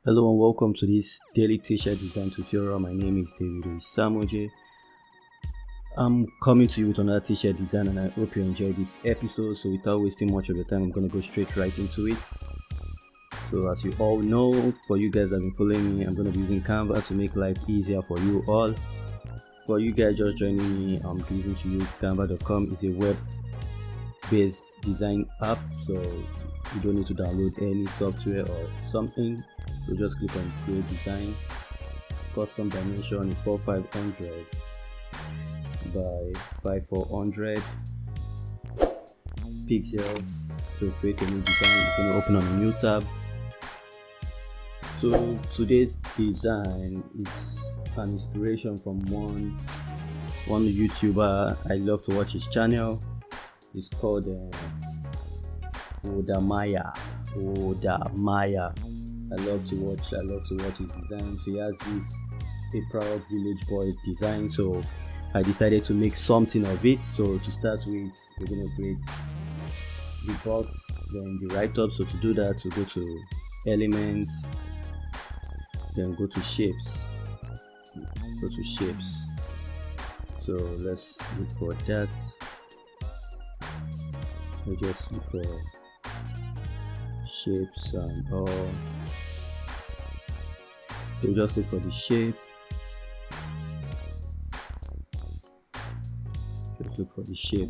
Hello and welcome to this daily t-shirt design tutorial. My name is David Samoje. I'm coming to you with another t-shirt design and I hope you enjoyed this episode. So without wasting much of your time, I'm going to go straight right into it. So as you all know, for you guys that have been following me, I'm going to be using Canva to make life easier for you all. For you guys just joining me, I'm using to use Canva.com. It's a web-based design app, so you don't need to download any software or something. So just click on create design. Custom dimension is 4500 by 5400 pixel. So create a new design. You can open on a new tab. So today's design is an inspiration from one YouTuber. I love to watch his channel. It's called WODE Maya. I love to watch his design. So he has this a proud village boy design. So I decided to make something of it. So to start with, we're gonna create the box, then the write-up. So to do that, we go to elements, then go to shapes. So let's look for that. I just look for shapes and all. So just look for the shape. Just look for the shape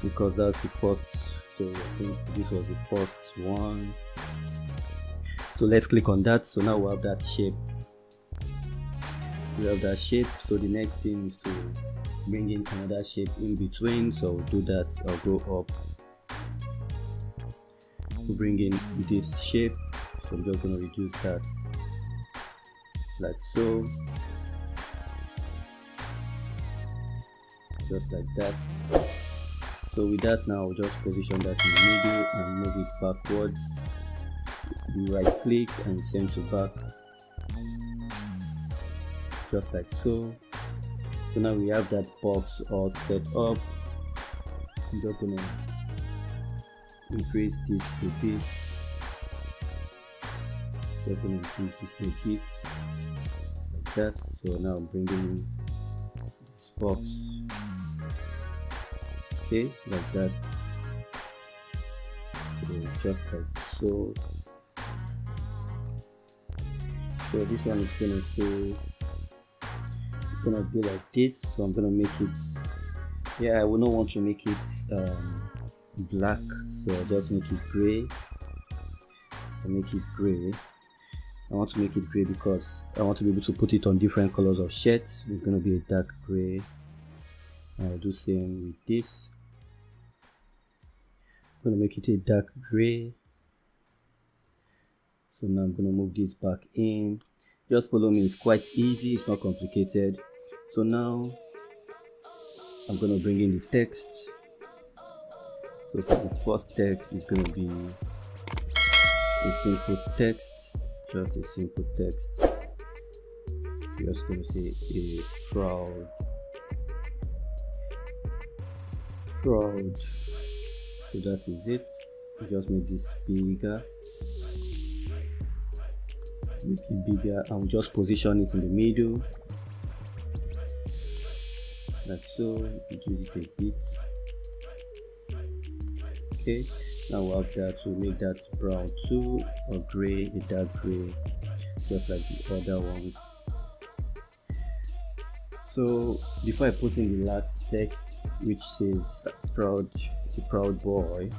because that's the first. So I think this was the first one. So let's click on that. So now we have that shape. So the next thing is to bring in another shape in between. So we'll do that. I'll go up to bring in this shape. So I'm just going to reduce that like so, just like that. So with that, now I'll just position that in the middle and move it backwards. Do right click and send to back, just like so. So now we have that box all set up. I'm just gonna increase this a bit. Just gonna increase this a bit like that. So now I'm bringing in this box. Okay, like that. So just like so. So this one is gonna say it's gonna be like this. So I'm gonna make it. Yeah, I would not want to make it black, so I'll just make it gray. I want to make it gray because I want to be able to put it on different colors of shirts. It's gonna be a dark gray. I'll do same with this. I'm gonna make it a dark gray. So now I'm gonna move this back in. Just follow me, it's quite easy, it's not complicated. So now I'm gonna bring in the text. So for the first text is gonna be a simple text, just a simple text. We're just gonna say a proud. So that is it. Just make this bigger. Make it bigger and just position it in the middle like so. Reduce it a bit. Okay, now we'll have that. We'll make that brown too, or gray, a dark gray, just like the other ones. So before I put in the last text, which says a proud boy,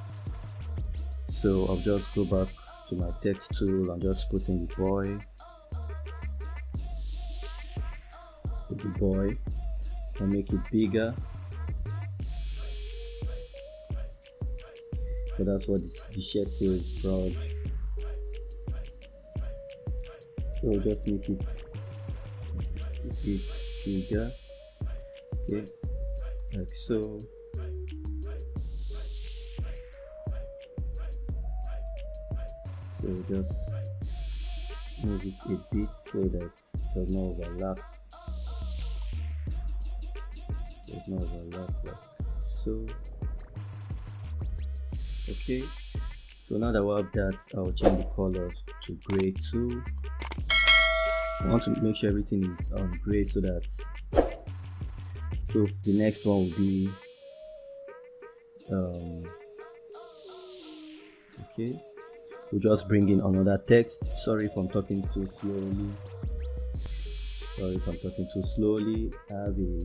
so I'll just go back to my text tool and just put in the boy. Put the boy and make it bigger. So that's what the shirt says, proud. So I'll just make it a bit bigger. Okay, like so. So just move it a bit so that it does not overlap. like so. Okay, So now that we have that, I'll change the color to gray too. I want to make sure everything is on gray so that the next one will be okay, we'll just bring in another text. Sorry if I'm talking too slowly. I have a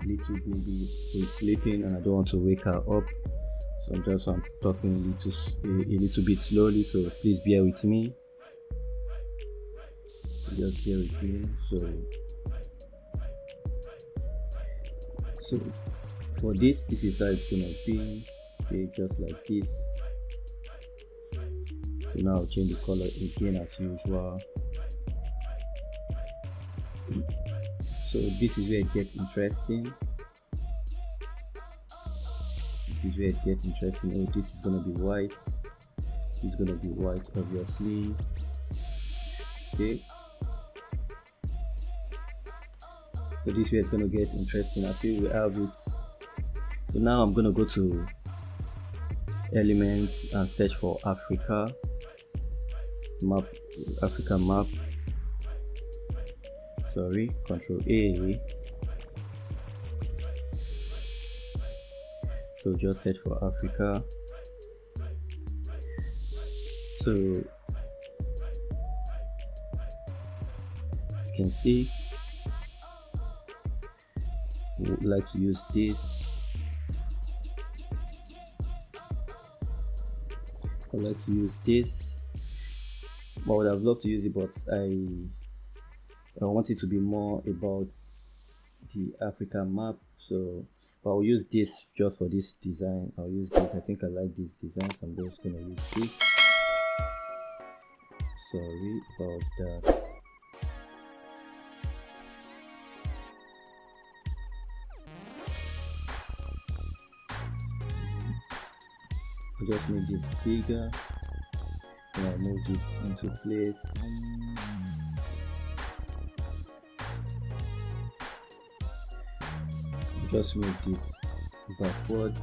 little baby who is sleeping and I don't want to wake her up, so I'm talking a little bit slowly, so please bear with me. Just bear with me. So for this is how it's gonna be. Okay, just like this. So now I'll change the color again as usual. So this is where it gets interesting. Oh, this is gonna be white. This is gonna be white, obviously. Okay. So this way it's gonna get interesting. I see we have it. So now I'm gonna go to elements and search for Africa map. Sorry, Control A. So just search for Africa. So you can see we would like to use this. I would like to use this. I would have loved to use it, but I want it to be more about the Africa map. So I'll use this just for this design. I'll use this. I think I like this design, so I'm just gonna use this. Sorry about that. I'll just make this bigger and I'll move this into place. Just move this backwards.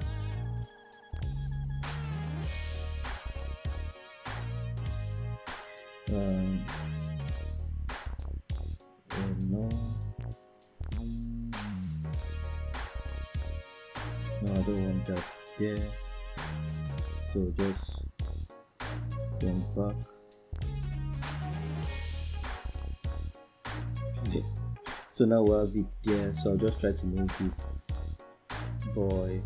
No, I don't want that there. So just bring back. Okay. So now we have it there. So I'll just try to move this boy.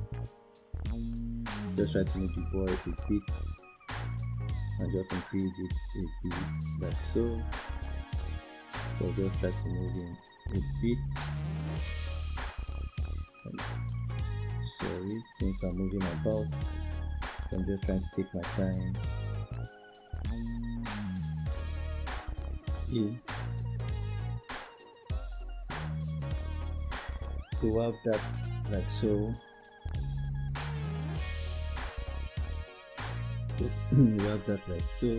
Just try to move the boy a bit and just increase it a bit like so. So just try to move him a bit. Sorry, since I'm moving about, I'm just trying to take my time. See. So we have that like so. We have that like so.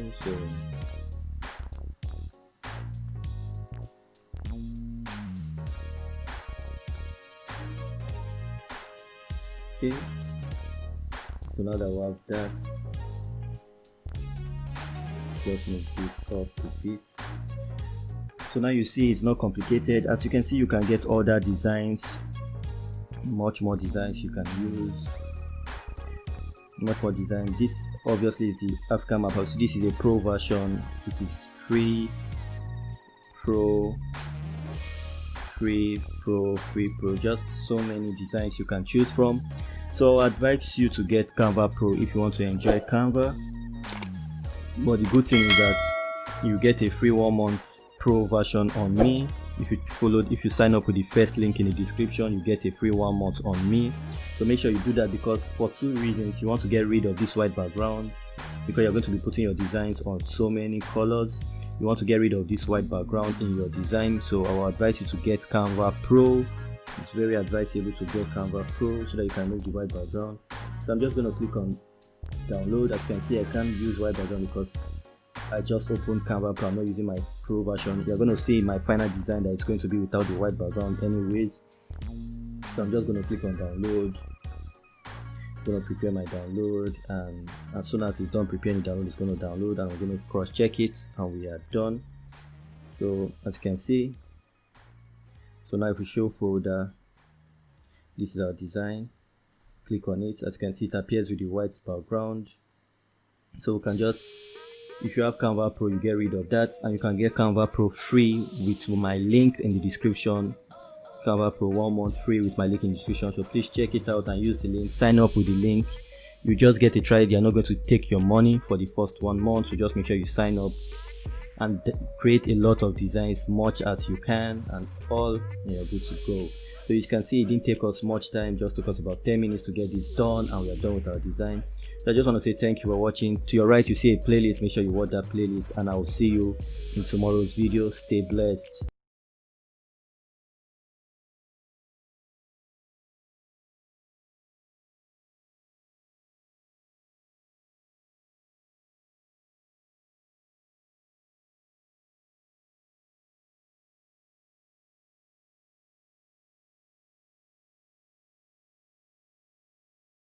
Okay. So now that we have that, just move this up a bit. So now you see it's not complicated. As you can see, you can get other designs, much more designs you can use. Much more design. This obviously is the African map. So this is a pro version. This is free pro. Just so many designs you can choose from. So I advise you to get Canva Pro if you want to enjoy Canva. But the good thing is that you get a free 1 month pro version on me. If you sign up with the first link in the description, you get a free 1 month on me. So make sure you do that, because for 2 reasons. You want to get rid of this white background because you're going to be putting your designs on so many colors. You want to get rid of this white background in your design. So I will advise you to get Canva Pro. It's very advisable to get Canva Pro so that you can remove the white background. So I'm just going to click on download. As you can see, I can't use white background because I just opened Canva Pro. I'm not using my pro version. You're going to see in my final design that it's going to be without the white background anyways. So I'm just going to click on download. going to prepare my download, and as soon as it's done preparing the download, it's going to download, and we're going to cross check it, and we are done. So as you can see, so now if we show folder, this is our design. Click on it. As you can see, it appears with the white background. So we can just, if you have Canva Pro, you get rid of that, and you can get Canva Pro free with my link in the description. Canva Pro 1 month free with my link in the description, so please check it out and use the link. Sign up with the link. You just get a try. They are not going to take your money for the first 1 month, so just make sure you sign up and create a lot of designs, much as you can, and all you're good to go. So you can see it didn't take us much time, just took us about 10 minutes to get this done, and we are done with our design. So I just want to say thank you for watching. To your right you see a playlist. Make sure you watch that playlist, and I will see you in tomorrow's video. Stay blessed.